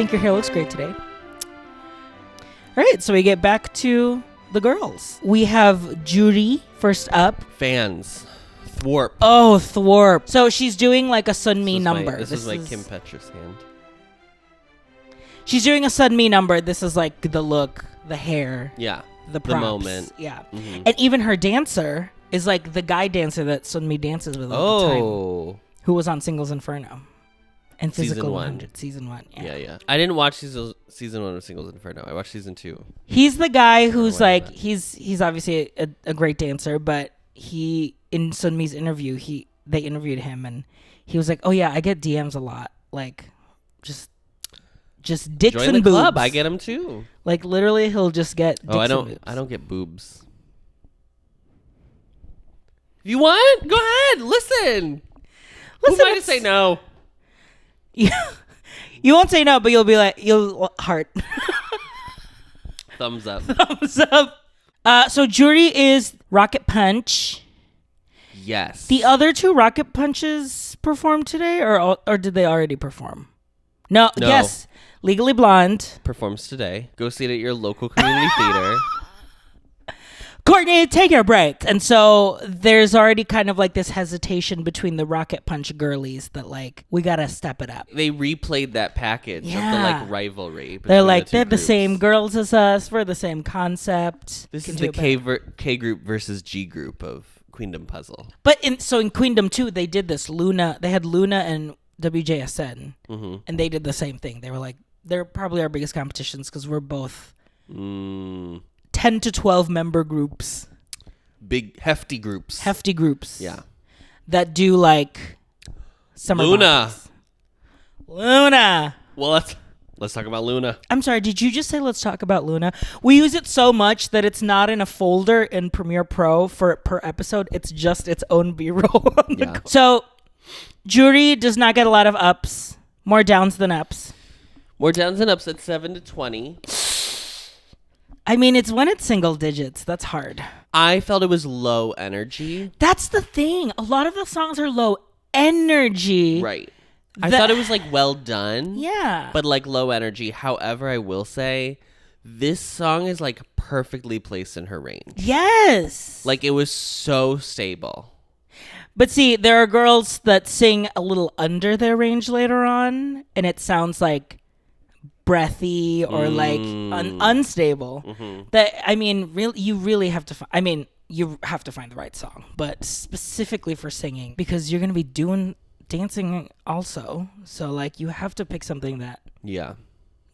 think your hair looks great today. All right, so we get back to the girls. We have Juri first up. Fans. Thwarp. Oh, Thwarp. So she's doing like a Sunmi number. This is like Kim Petras' hand. She's doing a Sunmi number. This is like the look, the hair. Yeah. The props. The moment. Yeah. Mm-hmm. And even her dancer is like the guy dancer that Sunmi dances with all the time. Who was on Singles Inferno. And Physical 100. Season 1. Yeah. I didn't watch season 1 of Singles Inferno. I watched season 2. He's the guy who's like, he's obviously a great dancer, but he, in Sunmi's interview, they interviewed him and he was like, oh yeah, I get DMs a lot. Like, just dicks Join and the boobs. club. I get them too. Like literally, he'll just get. Dicks I and boobs. don't get boobs. If you want, go ahead. Listen. Who am I to say no? Yeah, you won't say no, but you'll be like, you'll heart. Thumbs up. Thumbs up. So Juri is Rocket Punch. Yes. The other two Rocket Punches performed today, or did they already perform? No. Yes. Legally Blonde performs today. Go see it at your local community theater. Courtney, take your break. And so there's already kind of like this hesitation between the Rocket Punch girlies that like, we got to step it up. They replayed that package of the like rivalry. They're like, they're the same girls as us. We're the same concept. This is the K group versus G group of Queendom puzzle. But in Queendom 2, they did this. They had Luna and WJSN. Mm-hmm. And they did the same thing. They were like, they're probably our biggest competitions because we're both 10 to 12 member groups. Big, hefty groups. Yeah. That do like summer bodies. Luna. Well, let's talk about Luna. I'm sorry, did you just say let's talk about Luna? We use it so much that it's not in a folder in Premiere Pro per episode. It's just its own B-roll. So, Juri does not get a lot of ups. More downs than ups. More downs than ups at 7 to 20. I mean, it's when it's single digits. That's hard. I felt it was low energy. That's the thing. A lot of the songs are low energy. Right. I thought it was like well done. Yeah. But like low energy. However, I will say this song is like perfectly placed in her range. Yes. Like it was so stable. But see, there are girls that sing a little under their range later on, and it sounds like breathy or like unstable. Mm-hmm. That I mean, you really have to. You have to find the right song, but specifically for singing, because you're gonna be doing dancing also. So like, you have to pick something that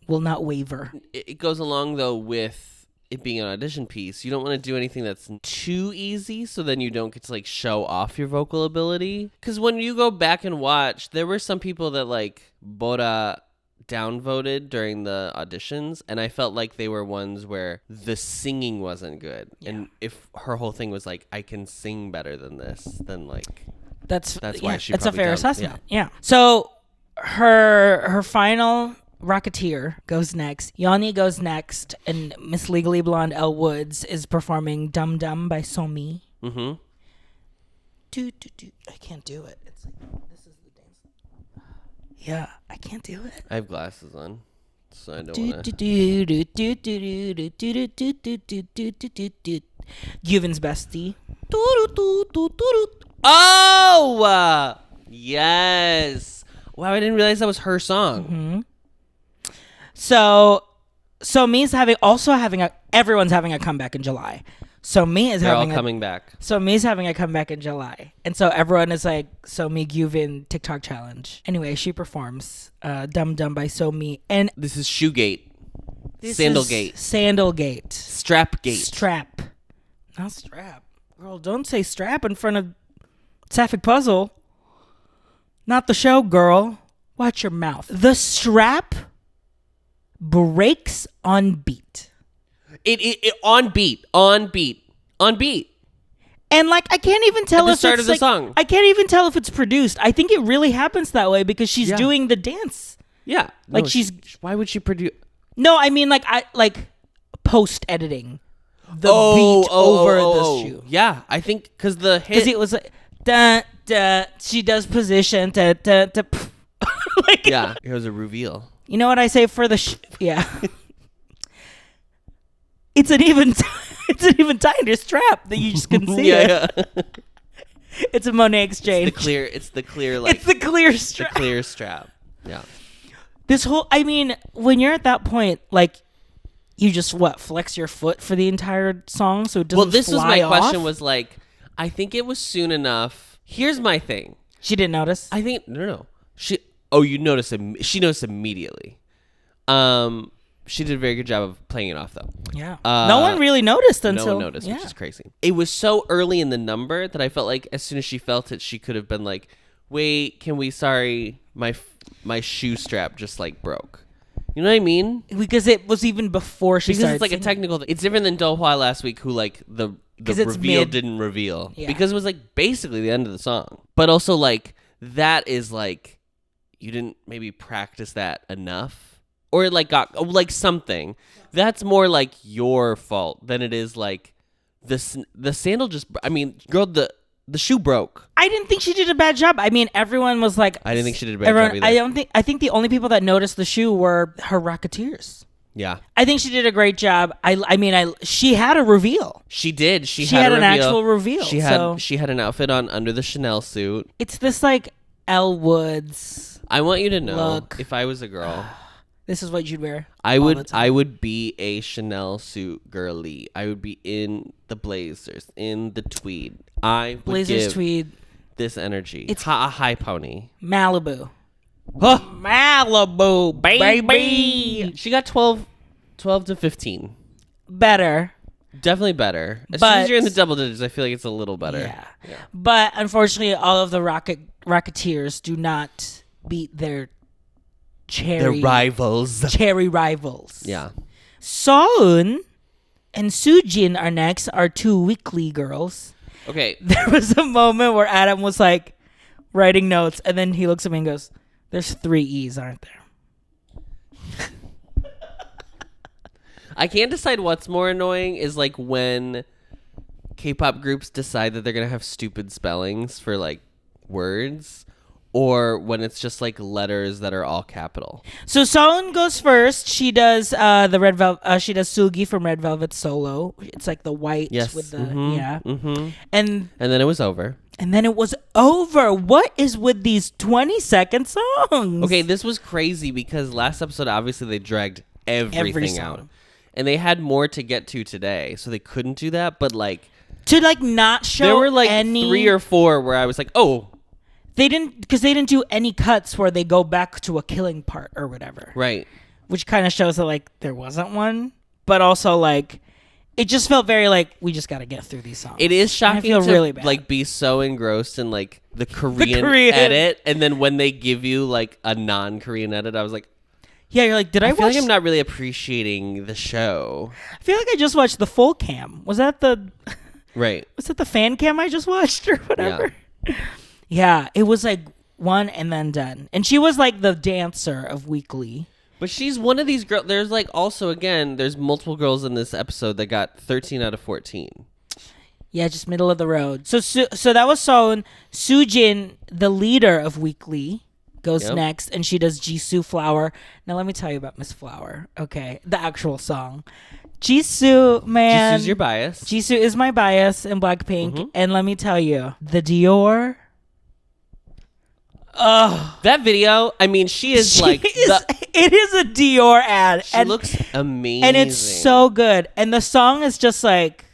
will not waver. It goes along though with it being an audition piece. You don't want to do anything that's too easy, so then you don't get to like show off your vocal ability. Because when you go back and watch, there were some people that like Bora downvoted during the auditions, and I felt like they were ones where the singing wasn't good. And if her whole thing was like, I can sing better than this, then like that's why she. It's a fair assessment. Yeah. So her final Rocketeer goes next. Yeonhee goes next, and Miss Legally Blonde Elle Woods is performing "Dum Dum" by Somi. Mm-hmm. I can't do it. It's like, this is the dance. Yeah, I can't do it. I have glasses on, so I don't want to. Yuvin's bestie. Oh, yes. Wow, I didn't realize that was her song. Mm-hmm. So Mi's everyone's having a comeback in July. They're all coming back. So Mi's having a comeback in July. And so everyone is like, Somi Gyuvin TikTok challenge. Anyway, she performs Dum Dum by Somi. And this is Shoegate. Sandalgate. Strapgate. Strap. Not strap. Girl, don't say strap in front of Sapphic Puzzle. Not the show, girl. Watch your mouth. The strap breaks on beat. It on beat. And like, I can't even tell at the start of the song. I can't even tell if it's produced. I think it really happens that way because she's doing the dance. Yeah. Like why would she produce? No, I mean like post editing the beat over the shoe. Yeah, I think because the hit. Because it was like, da, she does position, da. Like, yeah, it was a reveal. You know what I say for the yeah. It's an even tighter strap that you just can see it. Yeah. It's a Monet exchange. It's the clear like it's the clear strap. The clear strap. Yeah. This whole, I mean, when you're at that point, like, you just flex your foot for the entire song so it doesn't. Well, this was my off? question. Was like, I think it was soon enough. Here's my thing. She didn't notice. I think no. You noticed. She noticed immediately. She did a very good job of playing it off, though. Yeah. No one really noticed until... No one noticed, which is crazy. It was so early in the number that I felt like as soon as she felt it, she could have been like, wait, sorry, my shoe strap just, like, broke. You know what I mean? Because it was even before she started Because it's, like, a technical... It's different than Dohwa last week, who, like, the reveal didn't reveal. Yeah. Because it was, like, basically the end of the song. But also, like, that is, like, you didn't maybe practice that enough. Or like got like something. That's more like your fault than it is like the sandal just. I mean, girl, the shoe broke. I didn't think she did a bad job. I mean, everyone was like. I didn't think she did a bad job either. I think the only people that noticed the shoe were her Rocketeers. Yeah. I think she did a great job. She had a reveal. She did. She had an actual reveal. She had an outfit on under the Chanel suit. It's this like Elle Woods. I want you to know, look. If I was a girl. This is what you'd wear. I would be a Chanel suit girly. I would be in the blazers, in the tweed. Blazers, tweed. This energy. It's a high pony. Malibu. Huh. Malibu, baby. She got 12 to 15. Better. Definitely better. As soon as you're in the double digits, I feel like it's a little better. Yeah. But unfortunately, all of the Rocketeers do not beat their rivals. Cherry rivals. Yeah. Soeun and Soojin are next, are two weekly girls. Okay. There was a moment where Adam was like writing notes, and then he looks at me and goes, "There's 3 E's, aren't there?" I can't decide what's more annoying is like when K-pop groups decide that they're going to have stupid spellings for like words. Or when it's just like letters that are all capital. So Soeun goes first. She does the Red Velvet. She does Sugi from Red Velvet Solo. It's like the white with the and then it was over. And then it was over. What is with these 20-second songs? Okay, this was crazy because last episode obviously they dragged everything out, and they had more to get to today, so they couldn't do that. But like to like not show there were like any... 3 or 4 where I was like, oh. They didn't do any cuts where they go back to a killing part or whatever. Right. Which kind of shows that like there wasn't one, but also like it just felt very like we just got to get through these songs. It is shocking to really bad. Like be so engrossed in like the Korean edit, and then when they give you like a non-Korean edit, I was like, yeah, you're like, I feel like I'm not really appreciating the show. I feel like I just watched the full cam. Was that the right? Was that the fan cam I just watched or whatever? Yeah, it was like one and then done. And she was like the dancer of Weekly. But she's one of these girls. There's like also, again, there's multiple girls in this episode that got 13 out of 14. Yeah, just middle of the road. So that was Soeun. Soojin, the leader of Weekly, goes next. And she does Jisoo Flower. Now let me tell you about Miss Flower. Okay, the actual song. Jisoo, man. Jisoo's your bias. Jisoo is my bias in Blackpink. Mm-hmm. And let me tell you, the Dior... Oh, that video! I mean, it is a Dior ad. She looks amazing, and it's so good. And the song is just like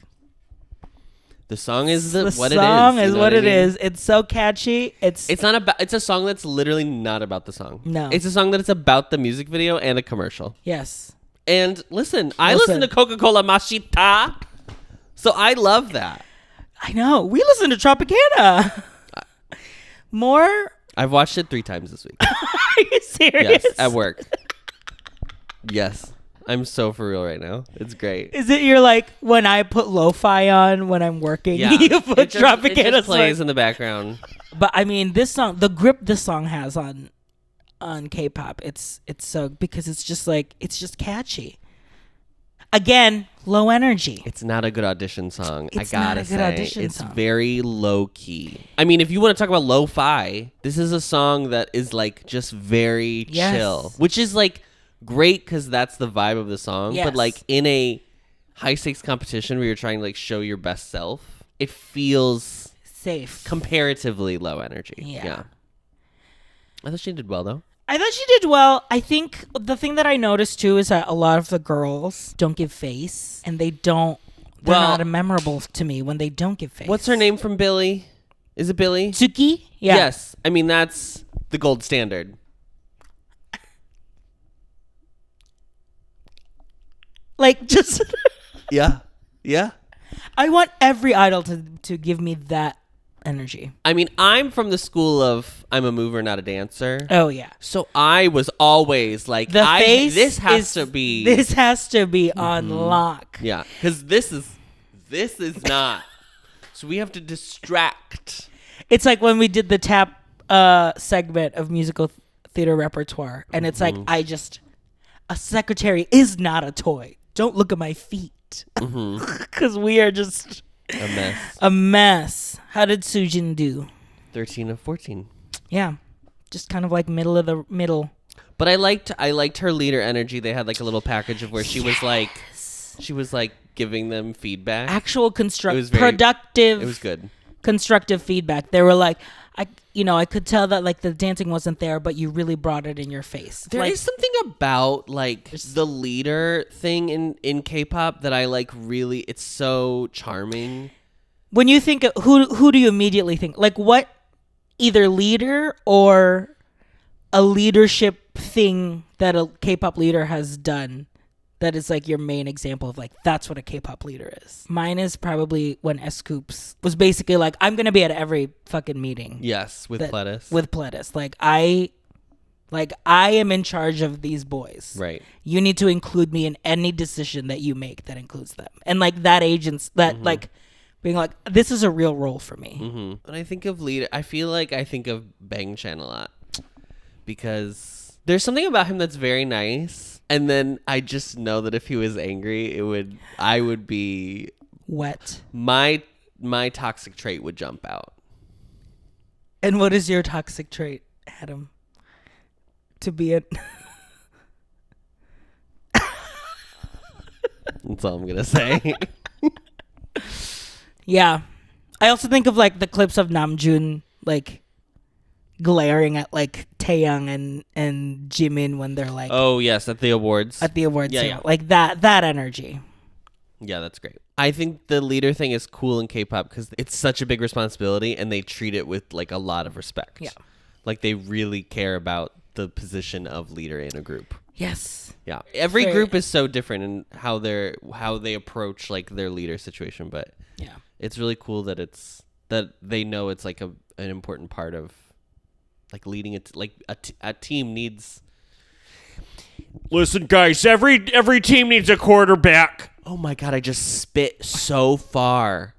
the song is what it is. The song is what it is. It's so catchy. It's not about. It's a song that's literally not about the song. No, it's a song that it's about the music video and a commercial. Yes. And I listen to Coca-Cola Mashita, so I love that. I know. We listen to Tropicana. More. I've watched it 3 times this week. Are you serious? Yes, at work. Yes. I'm so for real right now. It's great. Is it you're like, when I put lo-fi on when I'm working, you put Tropicana? It just plays in the background. But I mean, this song, the grip this song has on K-pop, it's so, because it's just like, it's just catchy. Again, low energy. It's not a good audition song. It's not a good audition song. It's very low key. I mean, if you want to talk about lo-fi, this is a song that is like just very chill, which is like great because that's the vibe of the song. Yes. But like in a high stakes competition where you're trying to like show your best self, it feels safe, comparatively low energy. Yeah. I thought she did well though. I thought she did well. I think the thing that I noticed too is that a lot of the girls don't give face, and they're not memorable to me when they don't give face. What's her name from Billy? Is it Billy? Tsuki? Yeah. Yes. I mean, that's the gold standard. Like, just... Yeah. Yeah. I want every idol to give me that energy. I mean, I'm from the school of I'm a mover, not a dancer. Oh, yeah. So I was always like, this has to be on lock. Yeah, because this is not. So we have to distract. It's like when we did the tap segment of musical theater repertoire, and it's like, a secretary is not a toy. Don't look at my feet. Because we are just a mess. How did Soojin do? 13 of 14. Yeah, just kind of like middle of the middle. But I liked her leader energy. They had like a little package of where she was like giving them feedback. Actual productive. It was good. Constructive feedback. They were like, I could tell that like the dancing wasn't there, but you really brought it in your face. There is something about like the leader thing in K-pop that I like really. It's so charming. When you think of who do you immediately think? Like what, either leader or a leadership thing that a K-pop leader has done that is like your main example of like, that's what a K-pop leader is. Mine is probably when S-Coups was basically like, I'm going to be at every fucking meeting. Yes, with Pledis. With Pledis. Like I am in charge of these boys. Right. You need to include me in any decision that you make that includes them. And like that agents, that like being like, this is a real role for me. When I think of leader, I feel like I think of Bang Chan a lot. Because there's something about him that's very nice. And then I just know that if he was angry, I would be wet. My toxic trait would jump out. And what is your toxic trait, Adam? To be it. That's all I'm gonna say. Yeah. I also think of like the clips of Namjoon like glaring at like Taeyang and Jimin when they're like, oh yes, at the awards yeah. Like that energy. Yeah, that's great. I think the leader thing is cool in K-pop because it's such a big responsibility and they treat it with like a lot of respect. Yeah, like they really care about the position of leader in a group. Yes. Yeah, every group is so different in how they approach like their leader situation, but yeah, it's really cool that they know it's like an important part of like leading it. Like a team needs. Listen, guys, every team needs a quarterback. Oh my god! I just spit so far.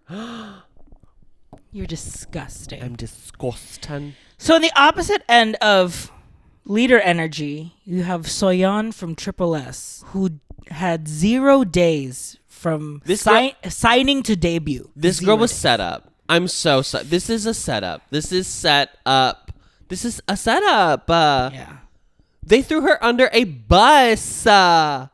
You're disgusting. I'm disgusting. So on the opposite end of leader energy, you have Seoyeon from Triple S, who had 0 days from signing to debut. This girl was set up. I'm so sorry. This is a setup. This is set up. This is a setup. Yeah. They threw her under a bus. And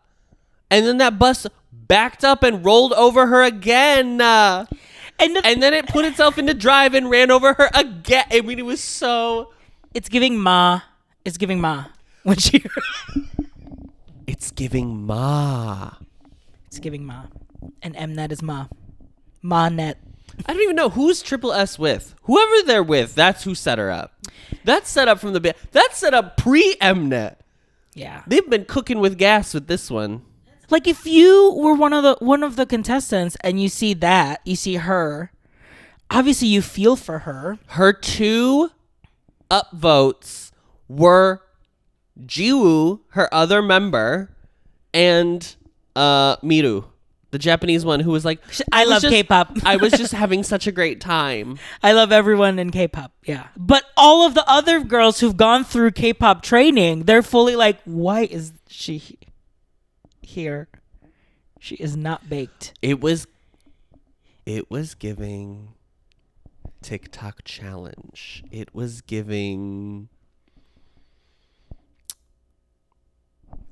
then that bus backed up and rolled over her again. And then it put itself into drive and ran over her again. I mean, it was so... It's giving Ma. It's giving Ma. When she... It's giving Ma. It's giving Ma. And Mnet is Ma. Ma-net. I don't even know who's Triple S with. Whoever they're with, that's who set her up. That's set up from the... That's set up pre-Mnet. Yeah. They've been cooking with gas with this one. Like if you were one of the contestants and you see her, obviously you feel for her. Her 2 upvotes were Jooe, her other member, and Miru, the Japanese one who was like, I love K-pop. I was just having such a great time. I love everyone in K-pop. Yeah. But all of the other girls who've gone through K-pop training, they're fully like, why is she here? She is not baked. It was giving TikTok challenge. It was giving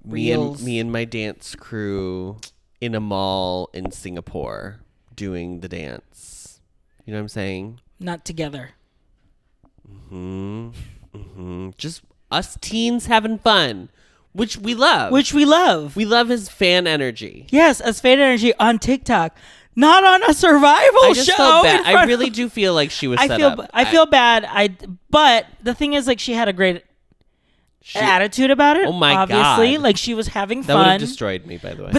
reels. Me and my dance crew in a mall in Singapore doing the dance. You know what I'm saying? Not together. Just us teens having fun, which we love. We love his fan energy. Yes, as fan energy on TikTok, not on a survival I just show. felt bad. I really do feel like she was set up. I feel bad. But the thing is, like, she had a great attitude about it. Oh my obviously. God. Like, she was having That would fun. have destroyed me, by the way.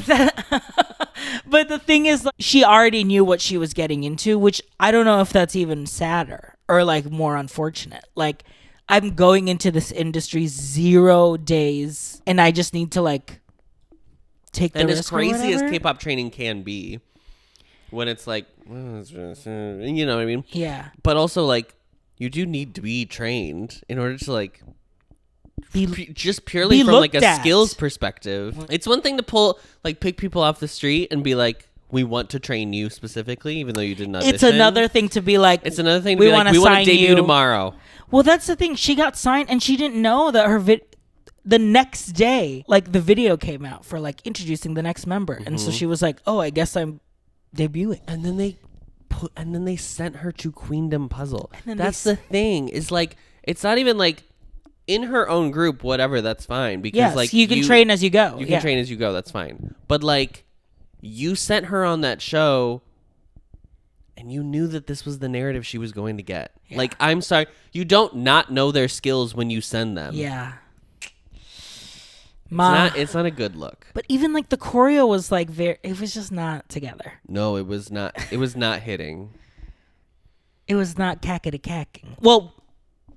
But the thing is, like, she already knew what she was getting into, which I don't know if that's even sadder or like more unfortunate. Like, I'm going into this industry 0 days, and I just need to like take the and risk. as crazy as or whatever. K-pop training can be, when it's like, you know what I mean? Yeah. But also, like, you do need to be trained in order to like just purely be from like a looked at. skills perspective. It's one thing to pick people off the street and be like, we want to train you specifically, even though you didn't audition. It's another thing to be like. It's another thing to we be like, wanna we want to sign debut you. tomorrow. Well, that's the thing. She got signed, and she didn't know that the next day, like, the video came out for like introducing the next member, and so she was like, "Oh, I guess I'm debuting." And then they sent her to Queendom Puzzle. then That's the thing. Is like, it's not even like in her own group, whatever, that's fine. Because Yes, like you can train as you go. You can train as you go, that's fine. But like, you sent her on that show and you knew that this was the narrative she was going to get. Yeah. Like, I'm sorry, you don't not know their skills when you send them. Yeah. It's not a good look. But even like the choreo was like it was just not together. No, it was not. It was not hitting. It was not cackety-cacking. Well,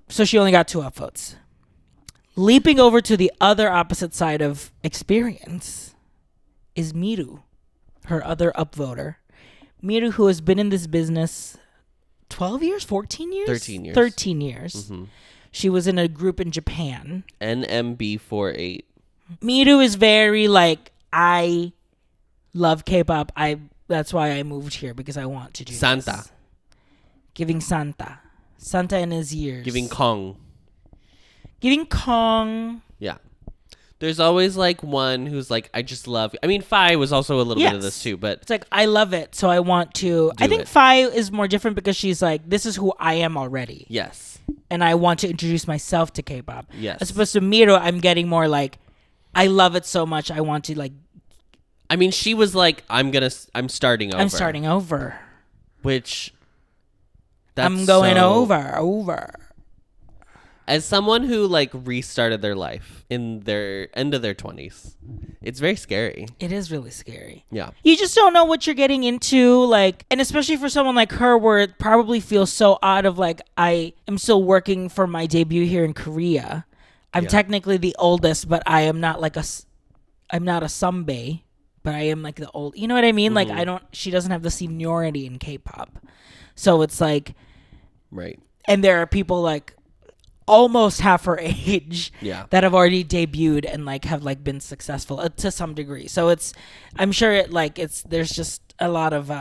so she only got 2 upvotes. Leaping over to the other opposite side of experience is Miru, her other upvoter. Miru, who has been in this business 12 years, 14 years? 13 years. 13 years. She was in a group in Japan. NMB48. Miru is very like, I love K-pop. That's why I moved here, because I want to do Santa. this. Giving Santa in his ears. Giving Kong. Yeah. There's always like one who's like, I just love. I mean, Phi was also a little bit of this too, but it's like, I love it, so I want to. I think it. Phi is more different because she's like, this is who I am already. yes, And I want to introduce myself to K-pop. Yes. As opposed to Miru, I'm getting more like, I love it so much, I want to like. I mean, she was like, I'm starting over. I'm starting over. Which. That's I'm going so- over. As someone who like restarted their life in their end of their 20s, it's very scary. It is really scary. Yeah. You just don't know what you're getting into, like, and especially for someone like her, where it probably feels so odd of like, I am still working for my debut here in Korea. I'm technically the oldest, but I am not like I'm not a Sunbae, but I am like the old, you know what I mean? Like, she doesn't have the seniority in K-pop. So it's like, Right. and there are people like almost half her age that have already debuted and like have like been successful to some degree. So I'm sure there's just a lot of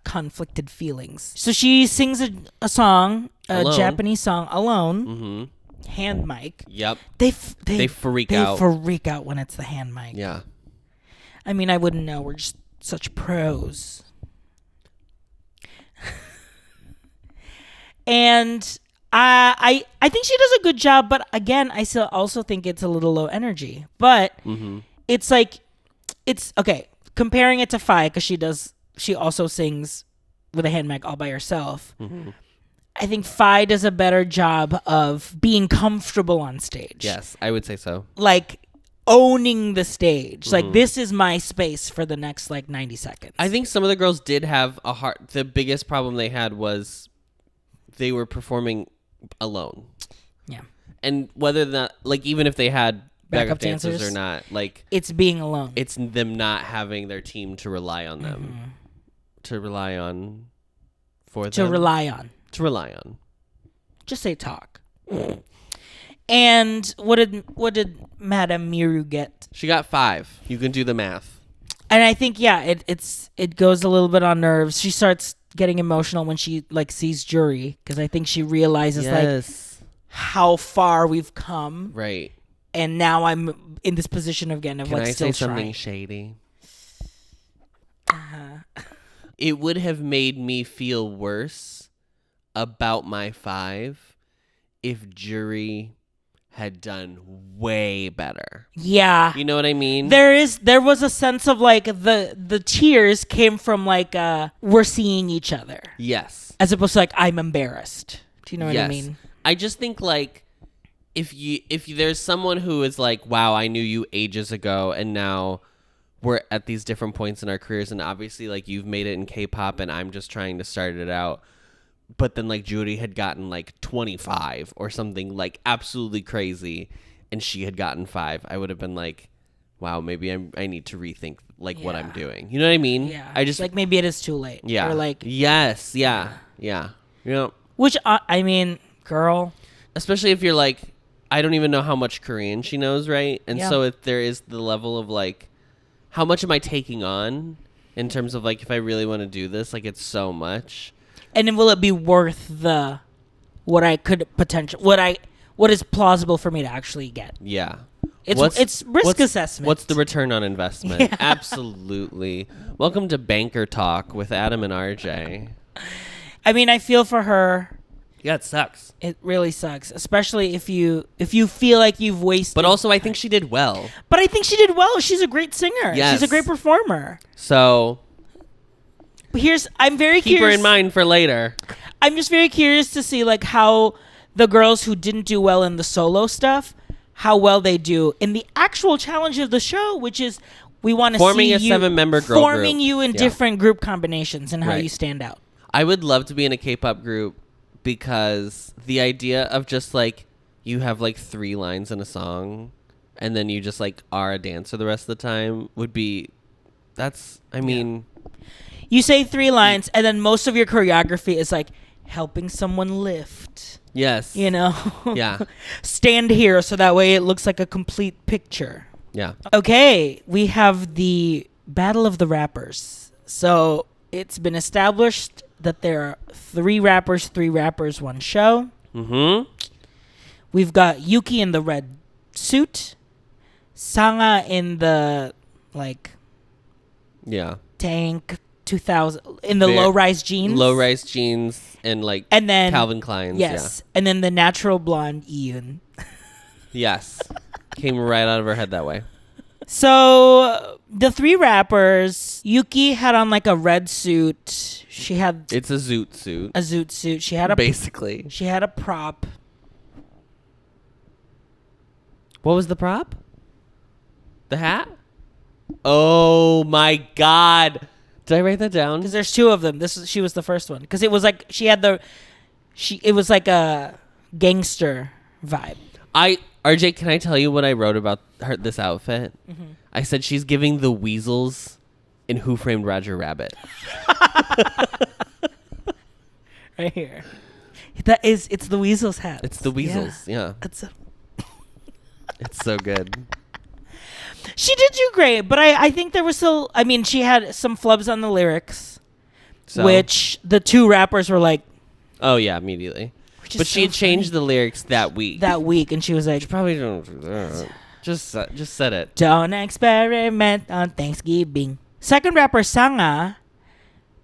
conflicted feelings. So she sings a song, Alone. Japanese song, alone. Hand mic. Yep. They freak out. They freak out when it's the hand mic. Yeah. I mean, I wouldn't know. We're just such pros. And I think she does a good job, but again, I still also think it's a little low energy. But it's like, it's okay. Comparing it to Phi, because she also sings with a hand mic all by herself. I think Phi does a better job of being comfortable on stage. Yes, I would say so. Like owning the stage. Like, this is my space for the next like 90 seconds. I think some of the girls did have a hard. The biggest problem they had was they were performing alone. Yeah. And whether that, like, even if they had backup dancers or not, like, it's being alone. it's them not having their team to rely on them. To rely on for them. To rely on. To rely on. Just say talk. And what did Madame Miru get? She got 5. You can do the math. And I think it goes a little bit on nerves. She starts getting emotional when she like sees Juri, because I think she realizes like how far we've come. Right. and now I'm in this position again of Can like I still say something trying. shady? It would have made me feel worse about my 5 if Juri had done way better. Yeah. You know what I mean? There was a sense of like the tears came from like we're seeing each other. Yes. As opposed to like I'm embarrassed. Do you know what I Yes. mean? I just think like if there's someone who is like, wow, I knew you ages ago and now we're at these different points in our careers, and obviously like you've made it in K-pop and I'm just trying to start it out. But then like Juri had gotten like 25 or something like absolutely crazy and she had gotten 5. I would have been like, wow, maybe I need to rethink like what I'm doing. You know what I mean? Yeah. I just like maybe it is too late. yeah. Or like yes. Yeah. Yeah. You know, which I mean, girl. especially if you're like, I don't even know how much Korean she knows, right? And Yeah. so if there is the level of like, how much am I taking on in terms of like, if I really want to do this, like it's so much. And then will it be worth the what I could what is plausible for me to actually get? Yeah. It's risk assessment. What's the return on investment? Yeah. Absolutely. Welcome to Banker Talk with Adam and RJ. I mean, I feel for her. Yeah, it sucks. It really sucks, especially if you feel like you've wasted. But also, I think she did well. But I think she did well. She's a great singer. Yes. She's a great performer. So I'm very keep curious. her in mind for later. I'm just very curious to see like how the girls who didn't do well in the solo stuff, how well they do in the actual challenge of the show, which is we want to see Forming a you 7-member girl forming group. you in Yeah. different group combinations and how Right. you stand out. I would love to be in a K-pop group because the idea of just like you have like 3 lines in a song and then you just like are a dancer the rest of the time would be I mean You say 3 lines and then most of your choreography is like helping someone lift. yes. You know? Yeah. Stand here so that way it looks like a complete picture. Yeah. Okay, we have the Battle of the Rappers. So it's been established that there are 3 rappers, 1 show. Mm-hmm. We've got Yuki in the red suit, Sangah in the like Yeah. tank 2000 in the Fair. low-rise jeans. Low-rise jeans and like And then Calvin Klein's. yes, and then the natural blonde Yeeun. Yeah. Yes. Came right out of her head that way. So the 3 rappers, Yuki had on like a red suit. She had It's a zoot suit. a zoot suit. She had a Basically. She had a prop. What was the prop? The hat? Oh my god. Did I write that down? Because there's 2 of them. She was the first one. Because it was like it was like a gangster vibe. RJ, can I tell you what I wrote about this outfit? Mm-hmm. I said she's giving the weasels in Who Framed Roger Rabbit. Right here. It's the weasel's hat. It's the weasels. Yeah. It's so good. She did do great, but I think there was still. I mean, she had some flubs on the lyrics, So, which the 2 rappers were like. oh yeah, immediately. Which is But she had so changed funny. the lyrics that week. That week, and she was like, Probably don't do that. Just said it. "Don't experiment on Thanksgiving." Second rapper Sangah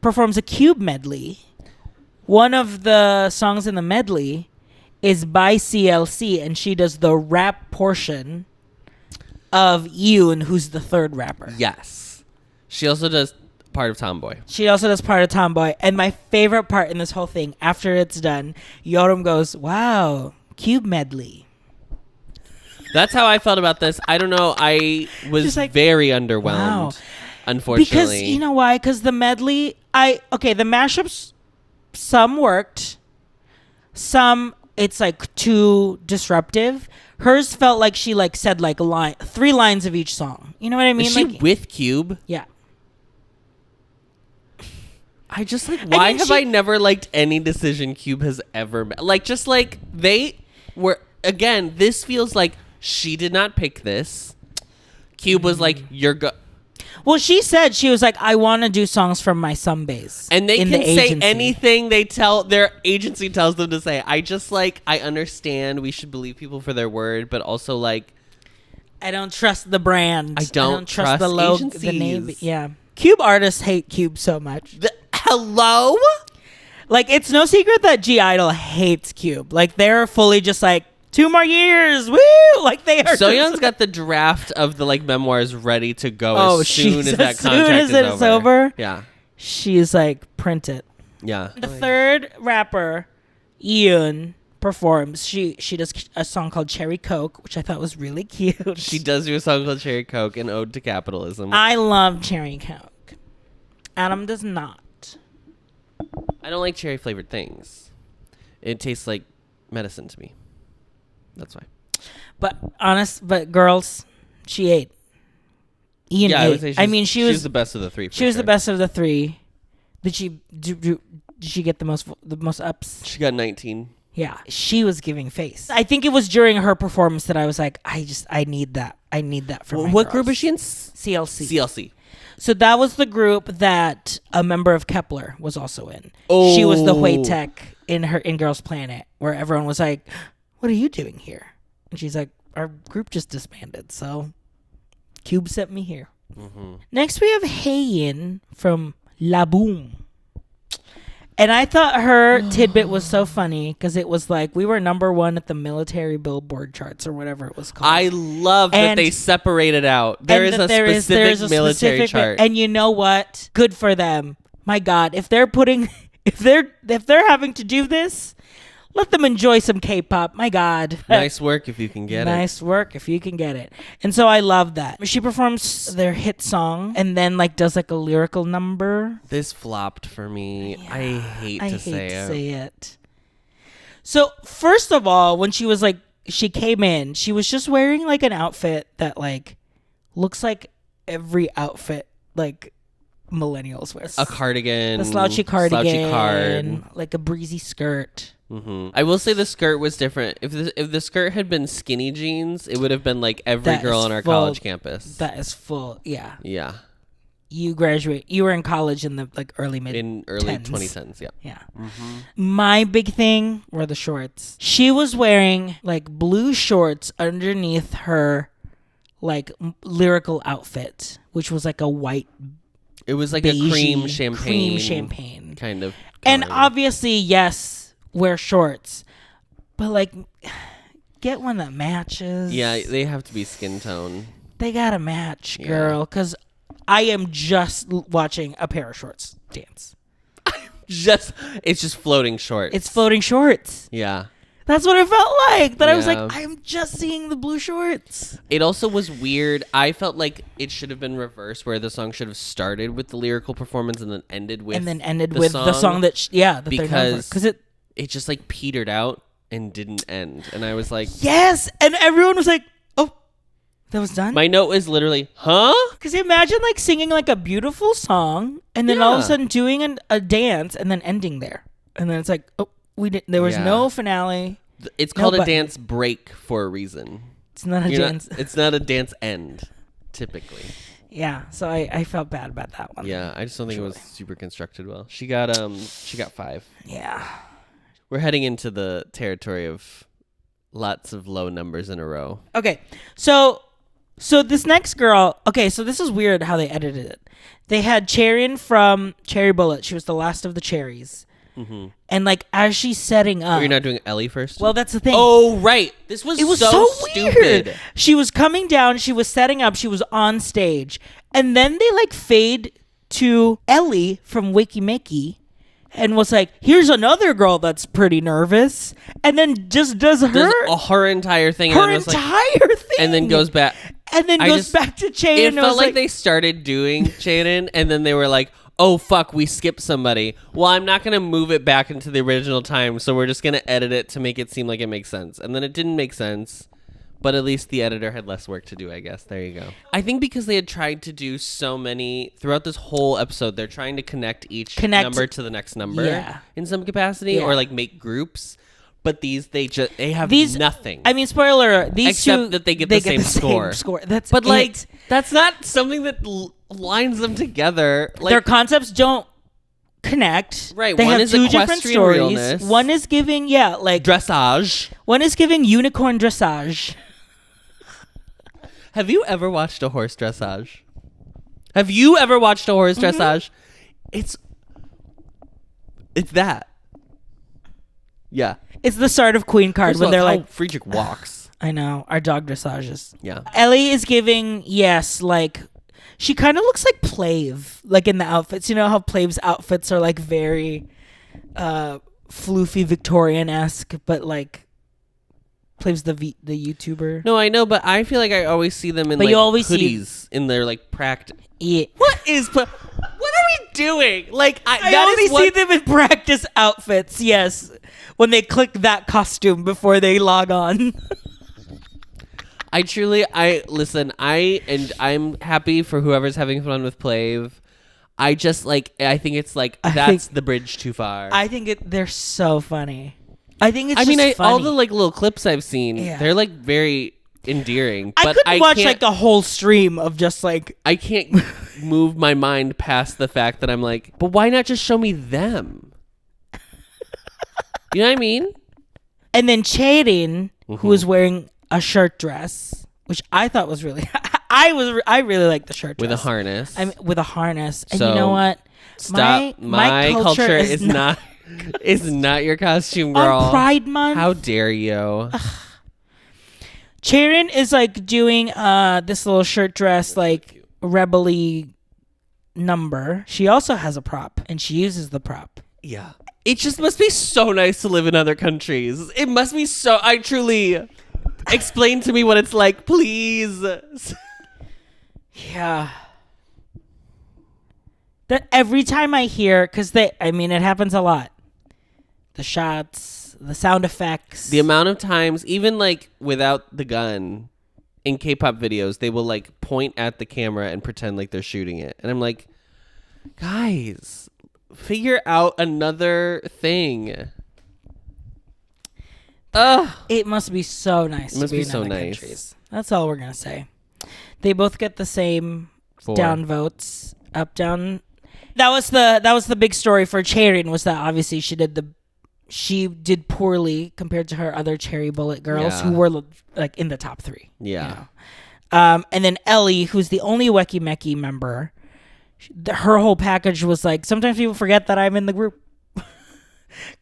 performs a Cube medley. One of the songs in the medley is by CLC, and she does the rap portion of Yeeun, who's the 3rd rapper. Yes. She also does part of Tomboy. She also does part of Tomboy. And my favorite part in this whole thing, after it's done, Yeonhee goes, "Wow, Cube medley." That's how I felt about this. I don't know. I was Just like, very underwhelmed, wow. unfortunately. Because, you know why? Because the medley, the mashups, some worked. Some, it's like too disruptive. Hers felt like she like said like 3 lines of each song. You know what I mean? Is she like, with Cube? yeah. I just like, why mean, have I never liked any decision Cube has ever made? Like, just like they were, again, this feels like she did not pick this. Cube was like, Well, she said, she was like, "I want to do songs from my sunbays." and they in can the say agency. anything their agency tells them to say. I just like, I understand we should believe people for their word, but also like, I don't trust the brand. I don't trust the logo, agencies. the name. Yeah. Cube artists hate Cube so much. Hello? Like, it's no secret that G Idol hates Cube. Like, they're fully just like, 2 more years, woo! Like, they are. Soyeon's got the draft of the like memoirs ready to go as soon as that as soon contract as it's is over. Yeah. She's like, print it. Yeah. The third rapper, Yeeun, performs. She does a song called Cherry Coke, which I thought was really cute. She does do a song called Cherry Coke, an ode to capitalism. I love Cherry Coke. Adam does not. I don't like cherry flavored things. It tastes like medicine to me. That's why. But girls, she ate. Ian Yeah, I would say ate. she was the best of the three. She was the best of the three. Did she get the most ups? She got 19. Yeah, she was giving face. I think it was during her performance that I was like, I need that. I need that for my What girls. group is she in? CLC. CLC. So that was the group that a member of Kepler was also in. Oh. She was the Hui Tech in Girls Planet, where everyone was like, "What are you doing here?" And she's like, "Our group just disbanded, so Cube sent me here." Mm-hmm. Next, we have Haein from La Boom. And I thought her tidbit was so funny because it was like we were #1 at the military Billboard charts or whatever it was called. I love that And- they separated out. There is a specific military chart. And you know what? Good for them. My God, if they're having to do this, let them enjoy some K-pop. My God. Nice work if you can get it. Nice work if you can get it. And so I love that. She performs their hit song and then like does like a lyrical number. This flopped for me. Yeah, I hate to say it. So first of all, when she came in, she was just wearing like an outfit that like looks every outfit like millennials wear. A cardigan. The slouchy cardigan. Slouchy card. Like a breezy skirt. Mm-hmm. I will say the skirt was different. If the skirt had been skinny jeans, it would have been like every That girl is on our full- college campus. That is full. Yeah. Yeah. You were in college in the like early 2010s, yeah. Yeah. My big thing were the shorts. She was wearing like blue shorts underneath her like lyrical outfit, which was like a white It was like a cream champagne kind of And color. obviously, yes, wear shorts, but like get one that matches. Yeah, they have to be skin tone. They gotta match, Yeah. girl, because I am just watching a pair of shorts dance. It's just floating shorts. It's floating shorts. Yeah. That's what it felt like. That I was like, Yeah. I'm just seeing the blue shorts. It also was weird. I felt like it should have been reversed, where the song should have started with the lyrical performance and then ended with the song that that because it it just like petered out and didn't end. And I was like, yes, and everyone was like, oh, that was done. my note is literally, huh? Because imagine like singing like a beautiful song and then all of a Yeah. sudden doing a dance and then ending there, and then it's like, oh, there was Yeah. no finale. It's called a button. dance break for a reason. It's not a dance. It's not a dance end, typically. Yeah, so I felt bad about that one. Yeah, I just don't think it was super constructed well. She got 5. Yeah. We're heading into the territory of lots of low numbers in a row. Okay, so this next girl. Okay, so this is weird how they edited it. They had Chaerin from Cherry Bullet. She was the last of the cherries. Mm-hmm. And like as she's setting up, You're not doing Elly first? well, that's the thing. Oh, right. This was It was so weird. stupid. She was coming down. She was setting up. She was on stage, and then they like fade to Elly from Wiki Meki, and was like, "Here's another girl that's pretty nervous," and then just does her entire thing. her and then was like, entire thing, and then goes back. and then I goes just- back to Chaerin. It and felt was like they started doing Chaerin, and then they were like, oh, fuck, we skipped somebody. Well, I'm not going to move it back into the original time, so we're just going to edit it to make it seem like it makes sense. And then it didn't make sense, but at least the editor had less work to do, I guess. There you go. I think because they had tried to do so many, throughout this whole episode, they're trying to connect number to the next number in some capacity, or like make groups. But they have nothing. I mean, spoiler alert, these except two, that they get the same score. That's But like, it. that's not something that lines them together. Like, Their concepts don't connect. Right, They one have is two different equestrian stories. realness. One is giving, like dressage. one is giving unicorn dressage. Have you ever watched a horse dressage? Have you ever watched a horse dressage? It's that. Yeah. It's the start of Queen Card when they're like, Friedrich walks. I know, our dog dressages. Yeah. Elly is giving, like, she kind of looks like Plav, like in the outfits. You know how Plav's outfits are like very floofy Victorian-esque, but like Plav's the YouTuber. No, I know, but I feel like I always see them in But like you always hoodies in their like practice. Yeah. What are we doing? Like I only see them in practice outfits, yes, when they click that costume before they log on. I'm happy for whoever's having fun with Plav. I think it's like, that's the bridge too far. I think they're so funny. I think it's funny. All the like little clips I've seen, they're like very endearing. I but couldn't watch like the whole stream of just like... I can't move my mind past the fact that I'm like, but why not just show me them? You know what I mean? And then Chaerin, who was wearing a shirt dress, which I thought was really... I really like the shirt dress. With a harness. With a harness. And so, you know what? Stop. My culture is not your costume, girl. On Pride Month. How dare you? Chaerin is like doing this little shirt dress, like rebel-y number. She also has a prop, and she uses the prop. Yeah. It just must be so nice to live in other countries. It must be so... I truly... Explain to me what it's like, please. Yeah. That every time I hear... Because it happens a lot. The shots, the sound effects. The amount of times, even like without the gun, in K-pop videos, they will like point at the camera and pretend like they're shooting it. And I'm like, guys, figure out another thing. It must be so nice to be in other countries. That's all we're going to say. They both get the same 4 down votes. Up, down. That was the big story for Chaerin, was that obviously she did poorly compared to her other Cherry Bullet girls who were like in the top 3. Yeah. You know? And then Elly, who's the only Weki Meki member, her whole package was like, sometimes people forget that I'm in the group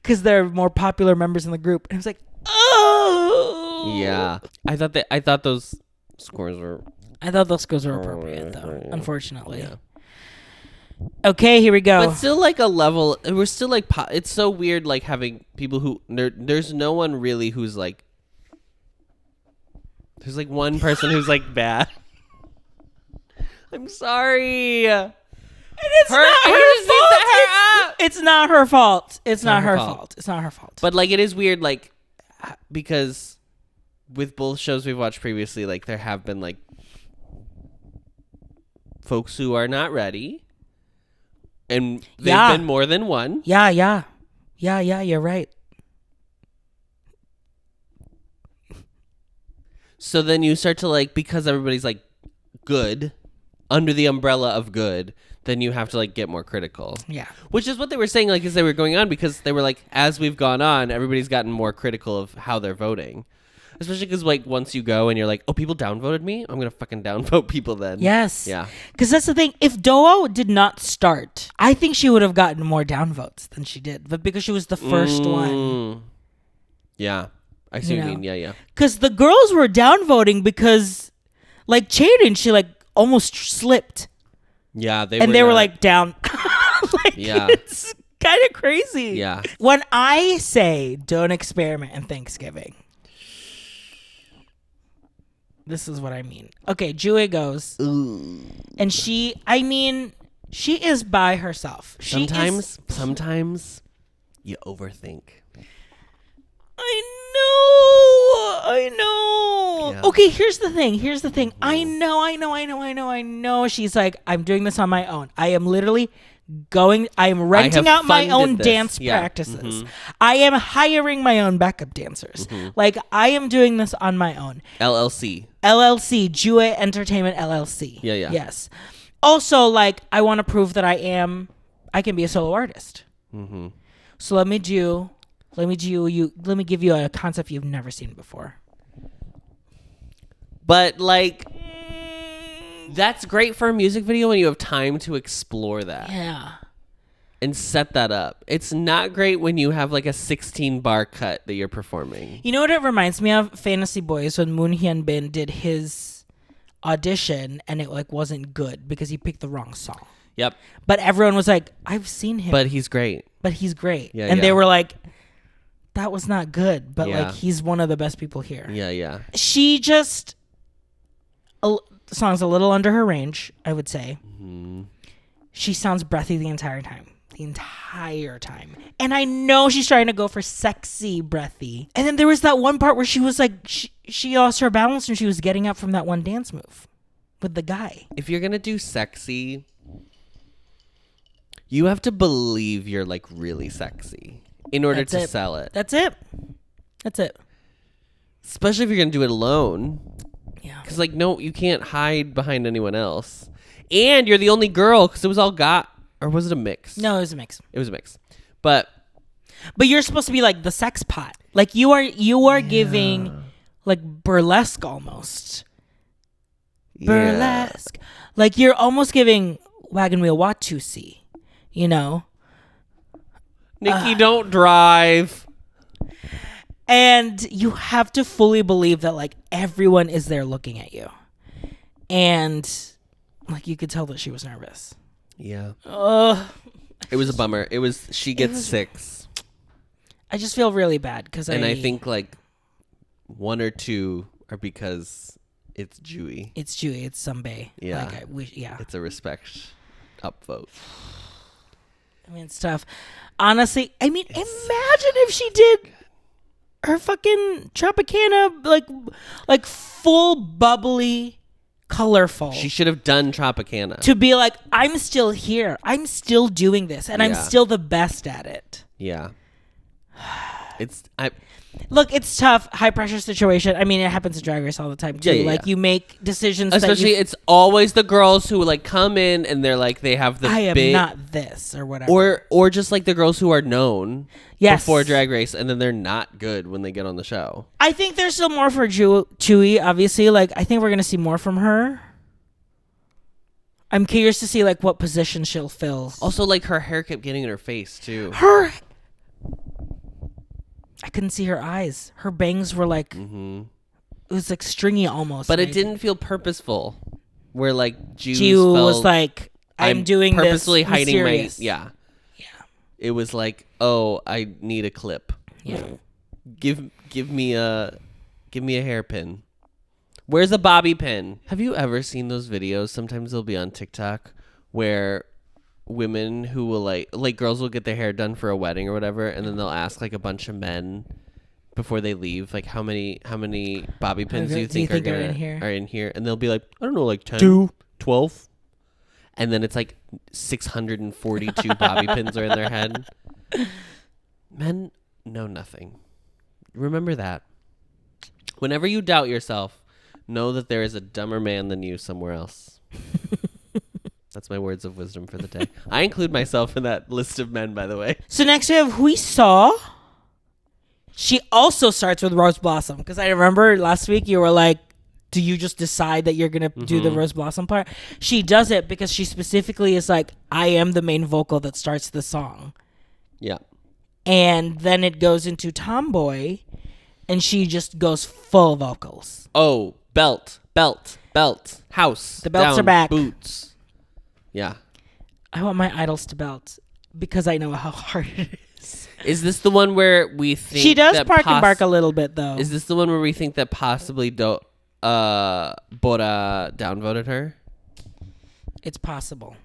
because there are more popular members in the group. And I was like, oh. Yeah. I thought those scores were appropriate though, unfortunately. Yeah. Okay, here we go. But still like a level, we're still like, it's so weird like having people who, there's no one really who's like, there's like one person who's like bad. I'm sorry. And it's not her fault. It's not her fault. It's not her fault. It's not her fault. But like it is weird, like, because with both shows we've watched previously, like there have been like folks who are not ready. And they've been more than one. Yeah, you're right. So then you start to like, because everybody's like good, under the umbrella of good, then you have to like get more critical. Yeah. Which is what they were saying, like, as they were going on, because they were like, as we've gone on, everybody's gotten more critical of how they're voting. Especially because, like, once you go and you're like, oh, people downvoted me? I'm going to fucking downvote people then. Yes. Yeah. Because that's the thing. If Doa did not start, I think she would have gotten more downvotes than she did. But because she was the first one. Yeah. I see what you mean. Yeah. Because the girls were downvoting because, like, Chaerin, she, like, almost slipped. Yeah. They were like, down. Like, yeah. It's kind of crazy. Yeah. When I say don't experiment in Thanksgiving, this is what I mean. Okay, Jooe goes. Ooh. And she is by herself. Sometimes you overthink. I know. Yeah. Okay, here's the thing. Mm-hmm. I know. She's like, I'm doing this on my own. I am literally renting out my own dance practices. Mm-hmm. I am hiring my own backup dancers. Mm-hmm. Like, I am doing this on my own. LLC, Jooe Entertainment LLC. Yeah. Yes. Also, like, I want to prove that I can be a solo artist. Mm-hmm. So let me give you a concept you've never seen before. But like, That's great for a music video when you have time to explore that. Yeah. And set that up. It's not great when you have like a 16 bar cut that you're performing. You know what it reminds me of? Fantasy Boys, when Moon Hyun Bin did his audition and it like wasn't good because he picked the wrong song. Yep. But everyone was like, I've seen him. But he's great. But he's great. Yeah, and yeah. they were like, that was not good. But Yeah. like, he's one of the best people here. Yeah, yeah. She just, the song's a little under her range, I would say. Mm-hmm. She sounds breathy the entire time. And I know she's trying to go for sexy breathy. And then there was that one part where she was like, she lost her balance and she was getting up from that one dance move with the guy. If you're going to do sexy, you have to believe you're like really sexy in order to sell it. That's it. Especially if you're going to do it alone. Yeah. Because like, no, you can't hide behind anyone else. And you're the only girl because it was all or was it a mix? No, it was a mix. It was a mix. But you're supposed to be like the sex pot. Like you are giving like burlesque almost. Burlesque. Yeah. Like you're almost giving Wagon Wheel Watusi, you know? Nikki, don't drive. And you have to fully believe that like everyone is there looking at you. And like you could tell that she was nervous. Yeah. It was a bummer. She gets 6. I just feel really bad because I think like 1 or 2 are because it's Jooe. It's Jooe. It's Sunbae. Yeah. Like It's a respect upvote. I mean, it's tough. Honestly, I mean, imagine if she did her fucking Tropicana like full bubbly, colorful. She should have done Tropicana. To be like, I'm still here. I'm still doing this, and I'm still the best at it. Yeah. Look, it's tough. High pressure situation. I mean, it happens in Drag Race all the time too. Yeah. You make decisions. Especially, it's always the girls who like come in and they're like they have the I am big, not this or whatever. or just like the girls who are known yes. before Drag Race and then they're not good when they get on the show. I think there's still more for Jooe. Obviously, like I think we're gonna see more from her. I'm curious to see like what position she'll fill. Also, like her hair kept getting in her face too. I couldn't see her eyes. Her bangs were like, it was like stringy almost. But it didn't feel purposeful. Where like Jooe was like, I'm doing purposely this hiding mysterious. Yeah. It was like, oh, I need a clip. Yeah. Give me a hairpin. Where's a bobby pin? Have you ever seen those videos? Sometimes they'll be on TikTok where women who will like girls will get their hair done for a wedding or whatever, and then they'll ask like a bunch of men before they leave, like how many bobby pins do you think are in here? And they'll be like, I don't know, like 10, 2, 12. And then it's like 642 bobby pins are in their head. Men know nothing. Remember that. Whenever you doubt yourself, know that there is a dumber man than you somewhere else. That's my words of wisdom for the day. I include myself in that list of men, by the way. So next we have Hwiseo. She also starts with Rose Blossom. Because I remember last week you were like, do you just decide that you're going to do the Rose Blossom part? She does it because she specifically is like, I am the main vocal that starts the song. Yeah. And then it goes into Tomboy. And she just goes full vocals. Oh, belt, house. The belts down, are back. Boots. Yeah. I want my idols to belt because I know how hard it is. Is this the one where we think she does that park and bark a little bit though? Is this the one where we think that possibly Bora downvoted her? It's possible.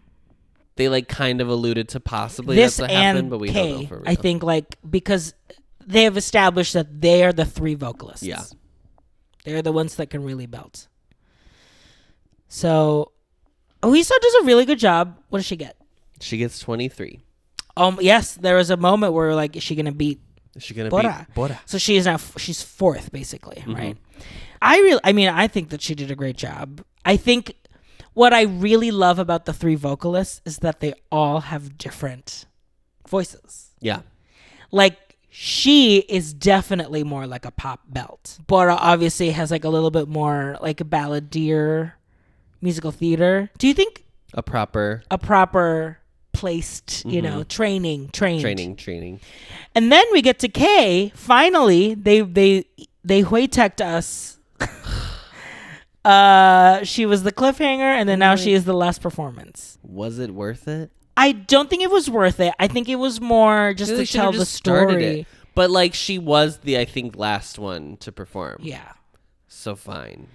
They like kind of alluded to possibly this that's what and happened, but we K, don't know for real. I think like because they have established that they are the 3 vocalists. Yeah. They're the ones that can really belt. So Hwiseo does a really good job. What does she get? She gets 23. Yes, there was a moment where like, is she gonna beat Is she gonna Bora? beat Bora? So she's 4th basically, right? I think that she did a great job. I think what I really love about the 3 vocalists is that they all have different voices. Yeah. Like she is definitely more like a pop belt. Bora obviously has like a little bit more like a balladier musical theater. Do you think A proper a proper placed, you know, trained. training. And then we get to K. Finally, they Huey-teched us. She was the cliffhanger, and then now she is the last performance. Was it worth it? I don't think it was worth it. I think it was more just They to tell should've the just started story. it. But like she was the, I think, last one to perform. Yeah. So fine.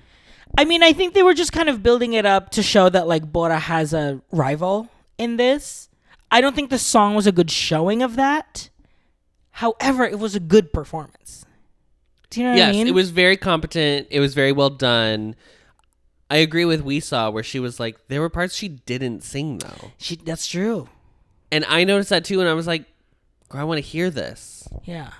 I mean, I think they were just kind of building it up to show that like Bora has a rival in this. I don't think the song was a good showing of that. However, it was a good performance. Do you know what I mean? Yes, it was very competent. It was very well done. I agree with Hwiseo where she was like, there were parts she didn't sing though. That's true. And I noticed that too, and I was like, I want to hear this. Yeah.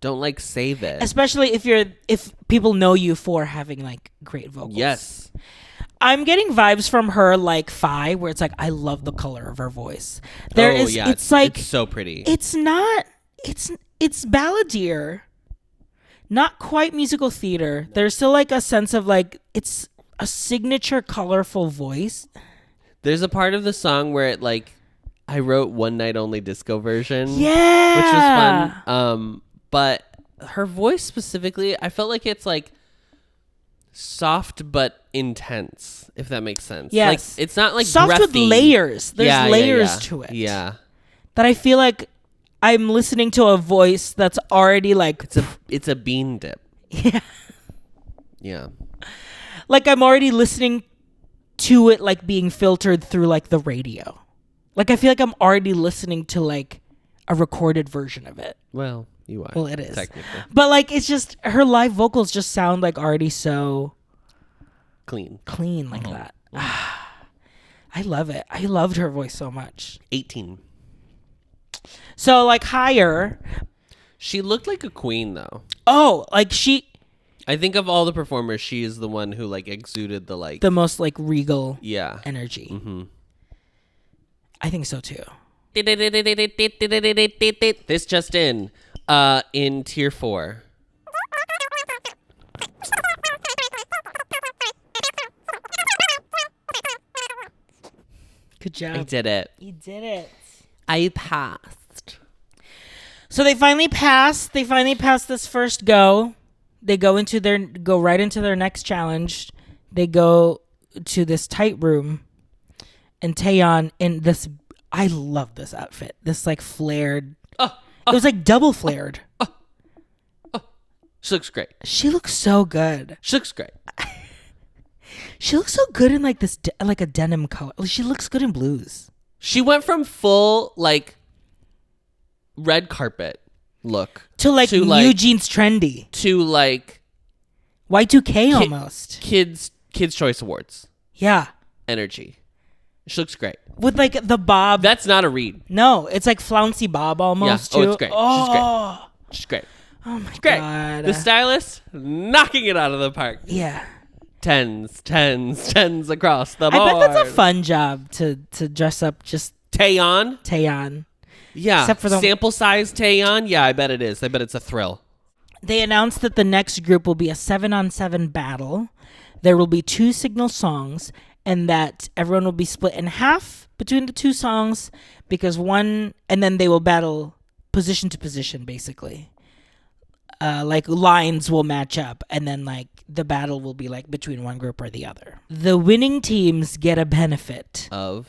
Don't like save it. Especially if people know you for having like great vocals. Yes. I'm getting vibes from her like Phi, where it's like I love the color of her voice. It's like it's so pretty. It's balladier. Not quite musical theater. There's still like a sense of like it's a signature colorful voice. There's a part of the song where it like I wrote One Night Only disco version. Yeah. Which was fun. But her voice specifically, I felt like it's like soft but intense, if that makes sense. Yes. Like it's not like soft breathy. with layers. There's layers yeah. to it. Yeah. That I feel like I'm listening to a voice that's already like It's a bean dip. yeah. Yeah. Like I'm already listening to it like being filtered through like the radio. Like I feel like I'm already listening to like a recorded version of it. Well, you are. Well, it is. Technically. But like it's just her live vocals just sound like already so Clean. like that. I love it. I loved her voice so much. 18. So like higher. She looked like a queen though. Oh, like I think of all the performers, she is the one who like exuded the like the most like regal yeah energy. Mm-hmm. I think so too. This just in tier 4. Good job. I did it. You did it. I passed. So they finally pass. They finally pass this first go. They go right into their next challenge. They go to this tight room, and Taeyeon in this. I love this outfit. This like flared. It was like double flared. She looks great. She looks so good. She looks great. She looks so good in like this like a denim color. She looks good in blues. She went from full like red carpet look To like New Jeans trendy. to like Y2K almost. kids choice awards Yeah. energy. She looks great. With like the bob. That's not a read. No, it's like flouncy bob almost Yeah. too. Oh, it's great. Oh. She's great. Oh my Great. god. The stylist knocking it out of the park. Yeah. Tens across the board. I bet that's a fun job to dress up just Taeyeon. Taeyeon. Yeah. Except for the- sample size Taeyeon. Yeah, I bet it is. I bet it's a thrill. They announced that the next group will be a 7-on-7 battle. There will be 2 signal songs, and that everyone will be split in half between the 2 songs because and then they will battle position to position, basically. Like lines will match up, and then like the battle will be like between one group or the other. The winning teams get a benefit Of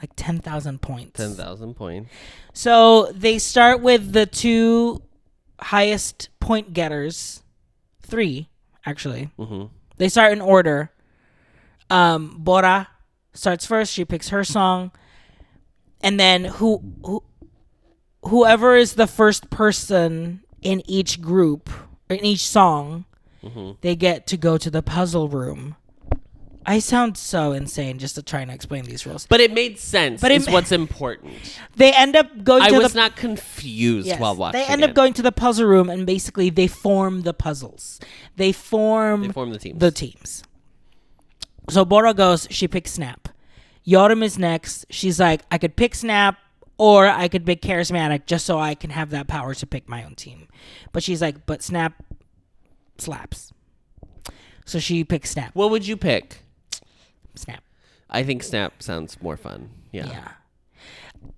like 10,000 points. 10,000 points. So they start with the 2 highest point getters. 3, actually. Mm-hmm. They start in order. Bora starts first. She picks her song, and then whoever is the first person in each group, in each song, they get to go to the puzzle room. I sound so insane just to try and explain these rules. But it made sense. But It's what's important. They end up going I to was the... not confused Yes, while watching they end up it. going to the puzzle room, and basically they form the puzzles. They form the teams. the teams. So Bora goes, she picks Snap. Yeonhee is next. She's like, I could pick Snap or I could pick Charismatic just so I can have that power to pick my own team. But she's like, but Snap slaps. So she picks Snap. What would you pick? Snap. I think Snap sounds more fun. Yeah.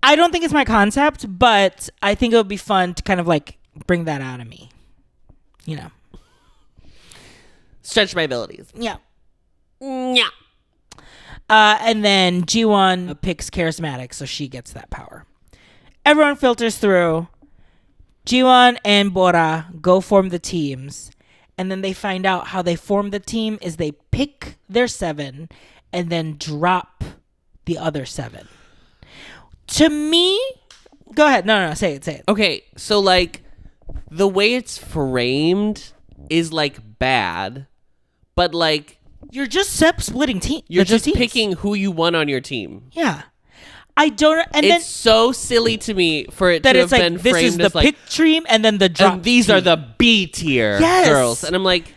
I don't think it's my concept, but I think it would be fun to kind of like bring that out of me. You know. Stretch my abilities. Yeah. Yeah. And then G1 picks charismatic, so she gets that power. Everyone filters through. G1 and Bora go form the teams. And then they find out how they form the team is they pick their 7 and then drop the other 7. To me, go ahead. No, say it. Okay, so like the way it's framed is like bad, but like you're just splitting teams. you're just picking who you want on your team. Yeah. I don't, and it's then so silly to me for it that to it's have like been this framed is the as like pick team and then the drop. and these team. are the B tier girls, and I'm like,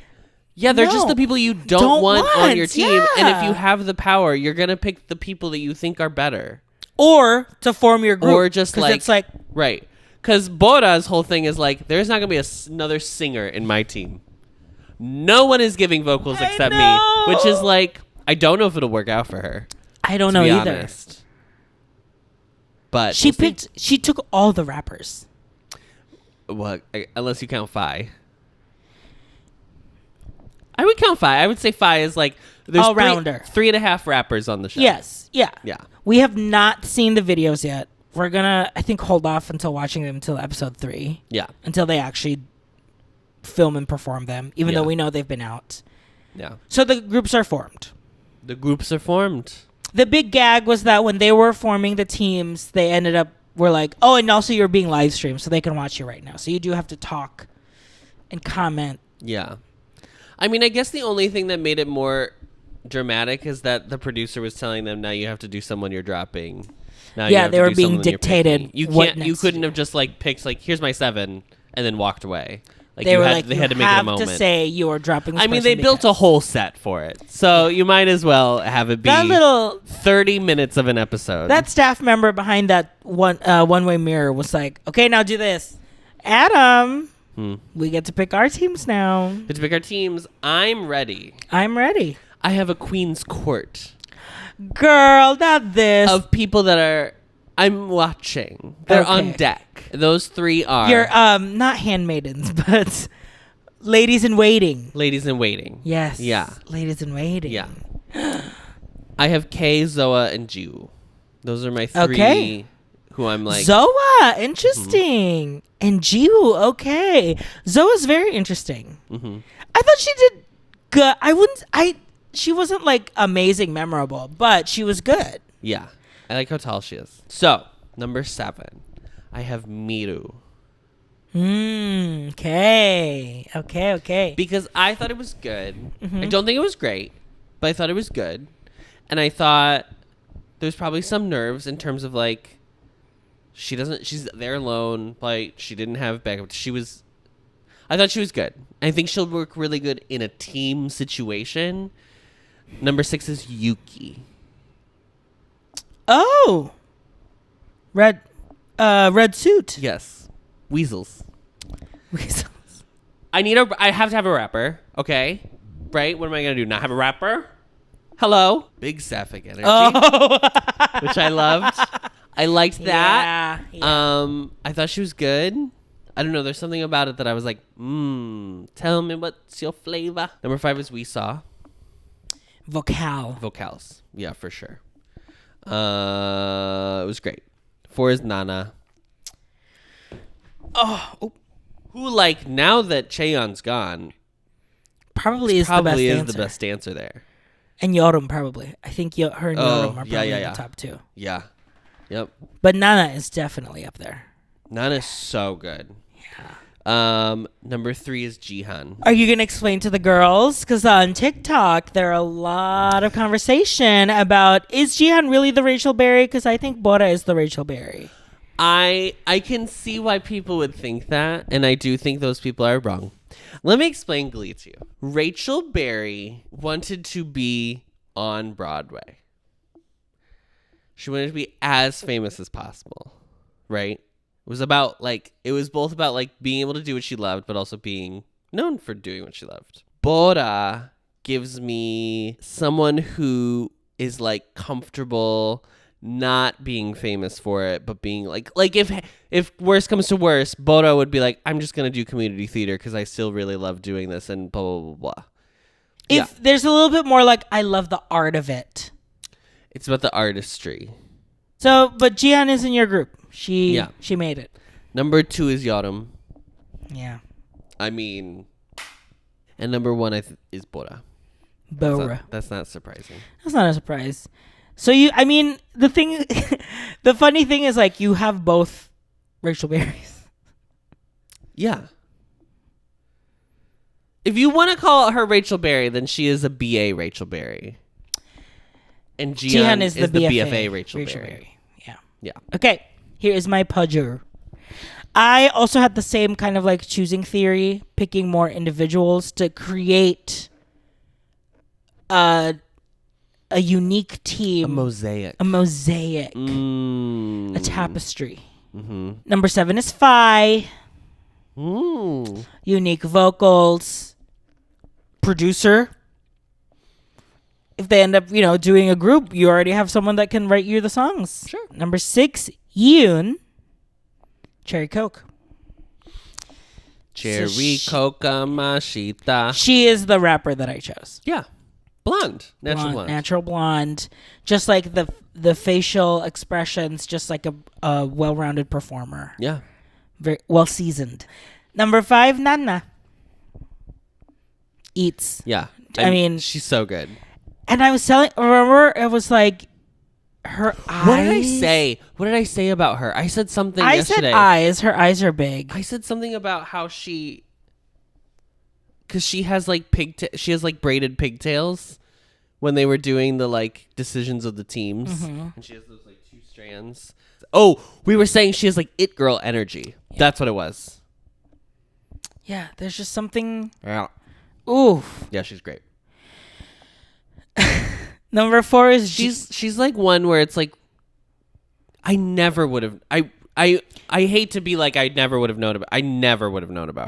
yeah, they're just No. the people you don't want on your team. Yeah. And if you have the power, you're gonna pick the people that you think are better, or to form your group, or just 'cause like it's like right. Because Bora's whole thing is like, there's not gonna be another singer in my team. No one is giving vocals except me, which is like, I don't know if it'll work out for her. I don't to know be either. Honest. But She took all the rappers. Well, unless you count Phi. I would count Phi. I would say Phi is like there's All-rounder. 3.5 rappers on the show. Yes, yeah. We have not seen the videos yet. We're gonna, I think, hold off until watching them until episode 3. Yeah. Until they actually film and perform them, even though we know they've been out. Yeah. So the groups are formed. The groups are formed. The big gag was that when they were forming the teams, they ended up were like, oh, and also you're being live streamed, so they can watch you right now. So you do have to talk and comment. Yeah. I mean, I guess the only thing that made it more dramatic is that the producer was telling them, now you have to do someone you're dropping. Now you have they to were do being someone you're dictated. picking. You what can't. next You to couldn't do. have just like picked like, here's my 7 and then walked away. Like They were had, like, they you had to make it a have moment. to say you are dropping this I mean, person they built a because- whole set for it, so you might as well have it be that little 30 minutes of an episode. that staff member behind that one-way mirror was like, okay, now do this. Adam, we get to pick our teams now. to pick our teams. I'm ready. I'm ready. I have a queen's court Girl, not this. of people that are. I'm watching. They're on Okay. deck. Those 3 are You're not handmaidens, but ladies in waiting. ladies in waiting. Yes. Yeah. Ladies in waiting. Yeah. I have Kay, Zoa, and Jooe. Those are my 3 Okay. who I'm like. Zoa, interesting. And Jooe, okay. Zoa's very interesting. I thought she did good. She wasn't like amazing, memorable, but she was good. Yeah. I like how tall she is. So, number 7. I have Miru. Okay. Because I thought it was good. I don't think it was great, but I thought it was good. And I thought there's probably some nerves in terms of like, she's there alone. Like, she didn't have backup. I thought she was good. I think she'll work really good in a team situation. Number 6 is Yuki. Oh. Red suit. Yes. Weasels. I have to have a rapper, okay? Right? What am I going to do? Not have a rapper? Hello? Big sapphic energy, which I loved. I liked that. Yeah. I thought she was good. I don't know. There's something about it that I was like, tell me what's your flavor. Number 5 is We Saw. Vocals. Yeah, for sure. It was great. 4 is Nana. Oh. Who, like, now that Chaeyeon's gone, Probably is the best dancer there. And Yeeun probably. I think her and Yeeun are probably in the top 2. Yeah. Yep. But Nana is definitely up there. Nana's so good. Yeah. Number 3 is Jihan. Are you going to explain to the girls? Because on TikTok, there are a lot of conversation about, is Jihan really the Rachel Berry? Because I think Bora is the Rachel Berry. I can see why people would think that, and I do think those people are wrong. Let me explain Glee to you. Rachel Berry wanted to be on Broadway. She wanted to be as famous as possible, right? It was both about like being able to do what she loved, but also being known for doing what she loved. Bora gives me someone who is like comfortable not being famous for it, but being like if worse comes to worse, Bora would be like, I'm just gonna do community theater because I still really love doing this and blah blah blah blah. If there's a little bit more like, I love the art of it. It's about the artistry. So, but Jihan is in your group. She made it. Number 2 is Yeonhee. Yeah. I mean, and number 1 is Bora. Bora. That's not surprising. That's not a surprise. So the funny thing is like you have both Rachel Berries. Yeah. If you want to call her Rachel Berry, then she is a BA Rachel Berry. And Jihan is the BFA Rachel Berry. Yeah. Yeah. Okay. Here is my pudger. I also had the same kind of like choosing theory, picking more individuals to create a unique team. A mosaic. A tapestry. Mm-hmm. Number 7 is Phi. Unique vocals. Producer. If they end up, doing a group, you already have someone that can write you the songs. Sure. Number 6, Yeeun. Cherry Coke. Cherry Coke Mashita. She is the rapper that I chose. Yeah. Blonde. Natural blonde. Just like the facial expressions, just like a well-rounded performer. Yeah. Very well seasoned. Number 5, Nana. Eats. Yeah. I mean, she's so good. And I was remember it was like her eyes. What did I say? What did I say about her? I said something yesterday. I said eyes. Her eyes are big. I said something about how because she has like she has like braided pigtails when they were doing the like decisions of the teams. Mm-hmm. And she has those like 2 strands. Oh, we were saying she has like it girl energy. Yeah. That's what it was. Yeah, there's just something. Yeah. Ooh. Yeah, she's great. Number 4 is she's like one where it's like I never would have I hate to be like I never would have known about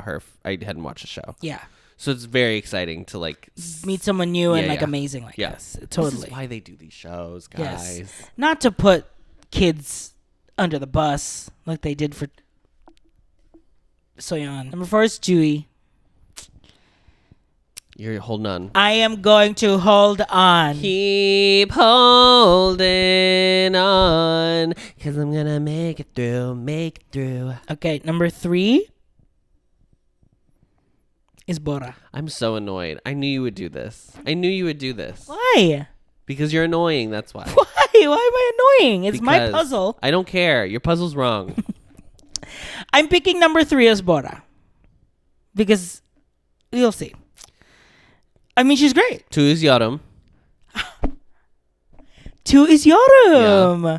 her if I hadn't watched the show. Yeah. So it's very exciting to like meet someone new and like amazing like this. Totally. This is why they do these shows, guys. Yes. Not to put kids under the bus like they did for Seoyeon. Number 4 is Jooe. You're holding on. I am going to hold on. Keep holding on, because I'm going to make it through. Okay, number 3 is Bora. I'm so annoyed. I knew you would do this. Why? Because you're annoying, that's why. Why? Why am I annoying? It's my puzzle. I don't care. Your puzzle's wrong. I'm picking number 3 as Bora. Because you'll see. I mean, she's great. 2 is Yeonhee. 2 is Yeonhee. Yeah.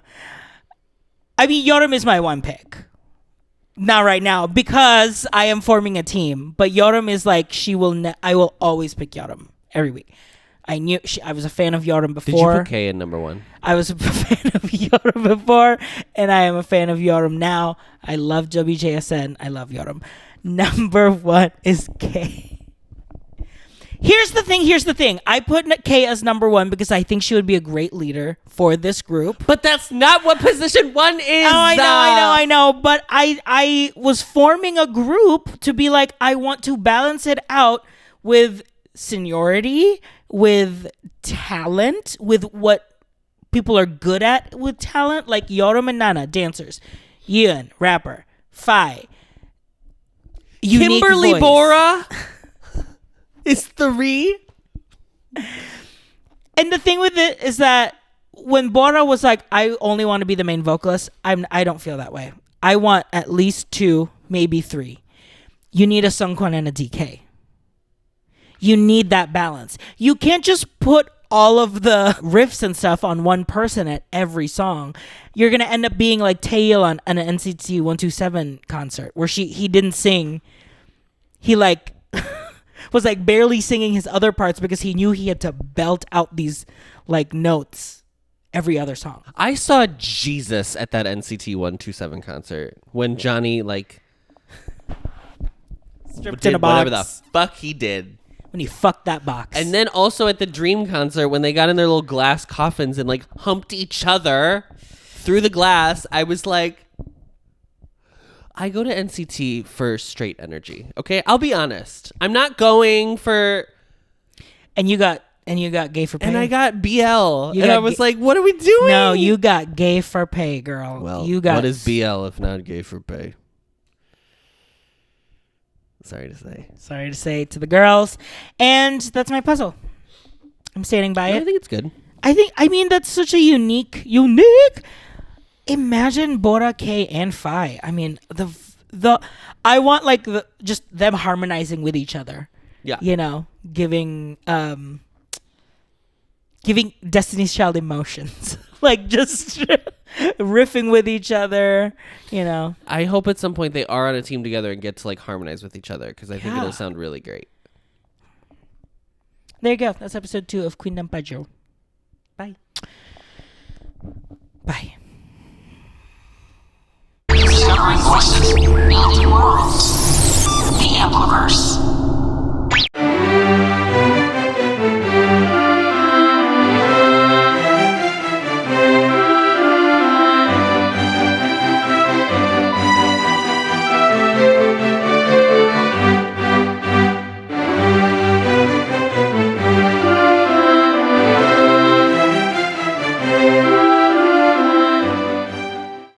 I mean, Yeonhee is my one pick. Not right now because I am forming a team. But Yeonhee is like I will always pick Yeonhee every week. I was a fan of Yeonhee before. Did you put K in number 1? I was a fan of Yeonhee before, and I am a fan of Yeonhee now. I love WJSN. I love Yeonhee. Number 1 is K. Here's the thing. I put K as number 1 because I think she would be a great leader for this group. But that's not what position 1 is. Oh, I know. But I was forming a group to be like, I want to balance it out with seniority, with talent, with what people are good at with talent, like Yeonhee and Nana, dancers. Yeeun, rapper. Phi. Kimberly Bora is 3. And the thing with it is that when Bora was like, I only want to be the main vocalist, I don't feel that way. I want at least 2, maybe 3. You need a Sungkwan and a DK. You need that balance. You can't just put all of the riffs and stuff on one person at every song. You're going to end up being like Taeil on an NCT 127 concert where he didn't sing. He like was like barely singing his other parts because he knew he had to belt out these like notes every other song. I saw Jesus at that NCT 127 concert when Johnny like stripped in a box. Whatever the fuck he did. when he fucked that box. And then also at the Dream concert, when they got in their little glass coffins and like humped each other through the glass, I was like, I go to NCT for straight energy. Okay, I'll be honest. I'm not going for. And you got gay for pay. And I got BL. You and got I was like, what are we doing? No, you got gay for pay, girl. Well, you got what is BL if not gay for pay? Sorry to say to the girls. And that's my puzzle. I'm standing by I it. think it's good. I mean, that's such a unique. Imagine Bora, K, and Phi. I mean, I want like just them harmonizing with each other. Yeah. You know, giving Destiny's Child emotions. Like just riffing with each other, you know. I hope at some point they are on a team together and get to like harmonize with each other because I think Yeah. it'll sound really great. There you go. That's episode 2 of Queendom by Jooe. Bye. Bye.